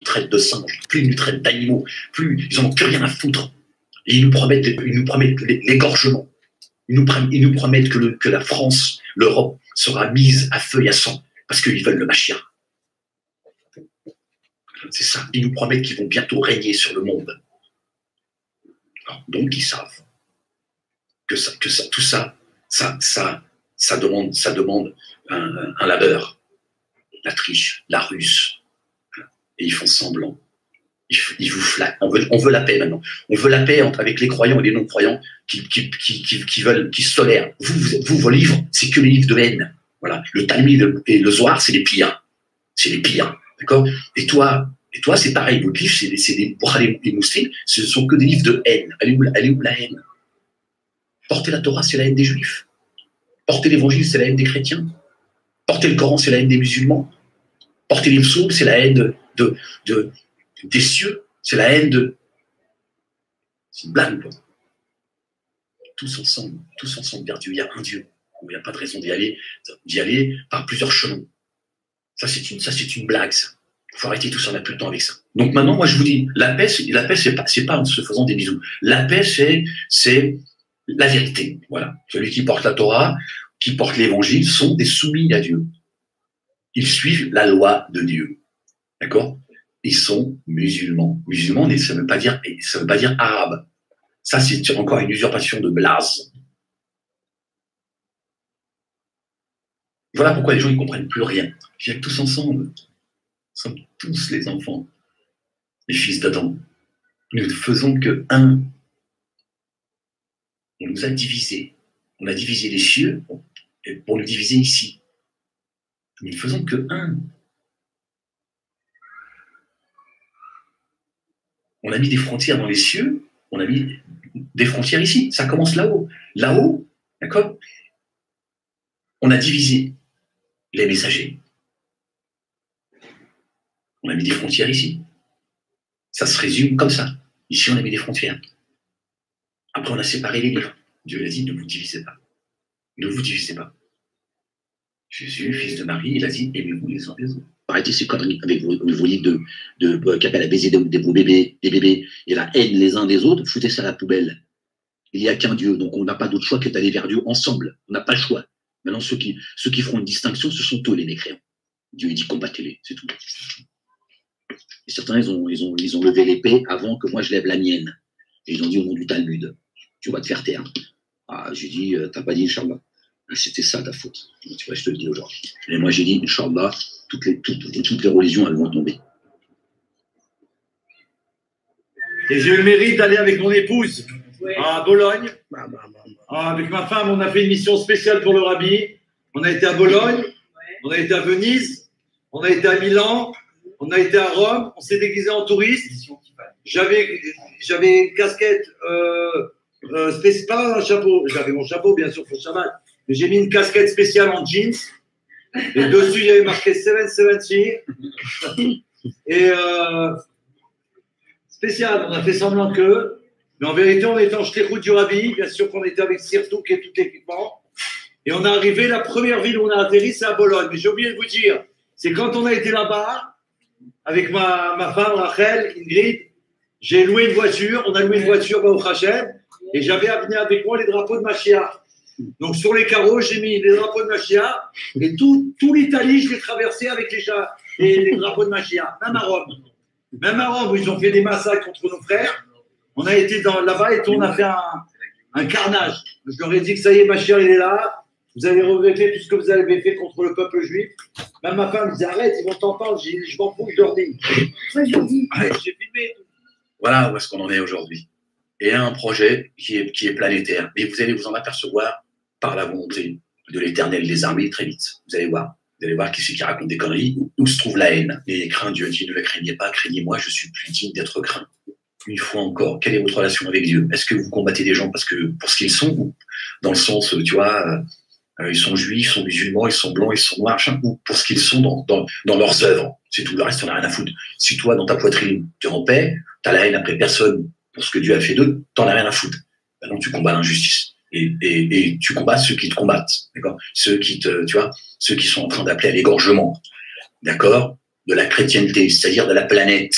traitent de singes, plus ils nous traitent d'animaux, plus ils n'en ont plus rien à foutre. Et ils nous promettent l'égorgement. Ils nous promettent que la France, l'Europe, sera mise à feu et à sang parce qu'ils veulent le Mashiach. C'est ça. Ils nous promettent qu'ils vont bientôt régner sur le monde. Alors, donc, ils savent que tout ça demande un labeur, la triche, la ruse. Et ils font semblant. Ils vous flattent. On veut la paix maintenant. On veut la paix avec les croyants et les non-croyants qui se tolèrent. Vous, vos livres, c'est que les livres de haine. Voilà. Le Talmud et le Zohar, c'est les pires. C'est les pires. D'accord? Et toi, c'est pareil. Vos livres, pour les musulmans, ce ne sont que des livres de haine. Elle est où la haine? Porter la Torah, c'est la haine des Juifs. Porter l'Évangile, c'est la haine des chrétiens. Porter le Coran, c'est la haine des musulmans. Porter les psaumes, c'est la haine des cieux. C'est la haine de... C'est une blague, quoi. Tous ensemble vers Dieu. Il y a un Dieu. Il n'y a pas de raison d'y aller par plusieurs chemins. Ça, c'est une blague, ça. Il faut arrêter tout ça, on n'a plus le temps avec ça. Donc maintenant, moi, je vous dis, la paix, c'est pas en se faisant des bisous. La paix, c'est la vérité. Voilà. Celui qui porte la Torah, qui porte l'évangile, sont des soumis à Dieu. Ils suivent la loi de Dieu. D'accord? Ils sont musulmans. Musulmans, ça ne veut pas dire arabe. Ça, c'est encore une usurpation de blase. Voilà pourquoi les gens ne comprennent plus rien. Viens tous ensemble. Nous sommes tous les enfants, les fils d'Adam. Nous ne faisons que un. On nous a divisés. On a divisé les cieux pour nous diviser ici. Nous ne faisons que un. On a mis des frontières dans les cieux, on a mis des frontières ici. Ça commence là-haut. Là-haut, d'accord? On a divisé les messagers. On a mis des frontières ici. Ça se résume comme ça. Ici, on a mis des frontières. Après, on a séparé les livres. Dieu a dit, ne vous divisez pas. Ne vous divisez pas. Jésus, fils de Marie, il a dit, aimez-vous les uns les autres. Arrêtez ces conneries avec vos livres qui appellent à baiser des bébés et la haine les uns des autres, foutez ça à la poubelle. Il n'y a qu'un Dieu, donc on n'a pas d'autre choix que d'aller vers Dieu ensemble. On n'a pas le choix. Maintenant, ceux qui feront une distinction, ce sont eux les mécréants. Dieu dit combattez-les, c'est tout. Et certains, ils ont levé l'épée avant que moi je lève la mienne. Et ils ont dit au nom du Talmud, tu vas te faire taire. Ah, j'ai dit, t'as pas dit Inch'Allah. C'était ça ta faute. Tu vois, je te le dis aujourd'hui. Et moi j'ai dit, Inch'Allah, toutes les religions, elles vont tomber. Et j'ai eu le mérite d'aller avec mon épouse à Bologne. Avec ma femme, on a fait une mission spéciale pour le Rabbi. On a été à Bologne, on a été à Venise, on a été à Milan, on a été à Rome, on s'est déguisé en touriste. J'avais une casquette spéciale, pas un chapeau. J'avais mon chapeau, bien sûr, pour le Shabbat. Mais j'ai mis une casquette spéciale en jeans. Et dessus, il y avait marqué 770. Et spécial, on a fait semblant que. Mais en vérité, on était en shlichut du Rabbi. Bien sûr qu'on était avec Sirtouk et tout l'équipement. Et on est arrivé, la première ville où on a atterri, c'est à Bologne. Mais j'ai oublié de vous dire, c'est quand on a été là-bas, avec ma femme, Rachel, Ingrid, j'ai loué une voiture. On a loué une voiture au Hachem. Et j'avais amené avec moi les drapeaux de Mashiach. Donc, sur les carreaux, j'ai mis les drapeaux de Mashiach et tout l'Italie, je l'ai traversé avec les drapeaux de Mashiach, même à Rome. Même à Rome, où ils ont fait des massacres contre nos frères. On a été là-bas et on a fait un carnage. Je leur ai dit que ça y est, Mashiach, il est là. Vous allez regretter tout ce que vous avez fait contre le peuple juif. Même ma femme me disait, arrête, ils vont t'entendre. Je m'en fous, je leur dis. J'ai filmé. Voilà où est-ce qu'on en est aujourd'hui. Et un projet qui est planétaire. Et vous allez vous en apercevoir par la volonté de l'Éternel des armées très vite. Vous allez voir. Vous allez voir qui c'est qui raconte des conneries. Où se trouve la haine? Et craint Dieu dit, ne le craignez pas, craignez-moi, je suis plus digne d'être craint. Une fois encore, quelle est votre relation avec Dieu? Est-ce que vous combattez des gens pour ce qu'ils sont, ou dans le sens, tu vois, ils sont juifs, ils sont musulmans, ils sont blancs, ils sont noirs, ou pour ce qu'ils sont dans leurs œuvres? C'est tout, le reste, on n'a rien à foutre. Si toi, dans ta poitrine, tu es en paix, tu as la haine après personne pour ce que Dieu a fait d'eux, t'en as rien à foutre. Maintenant, tu combats l'injustice. Et tu combats ceux qui te combattent, d'accord? Ceux qui sont en train d'appeler à l'égorgement, d'accord? de la chrétienté, c'est-à-dire de la planète.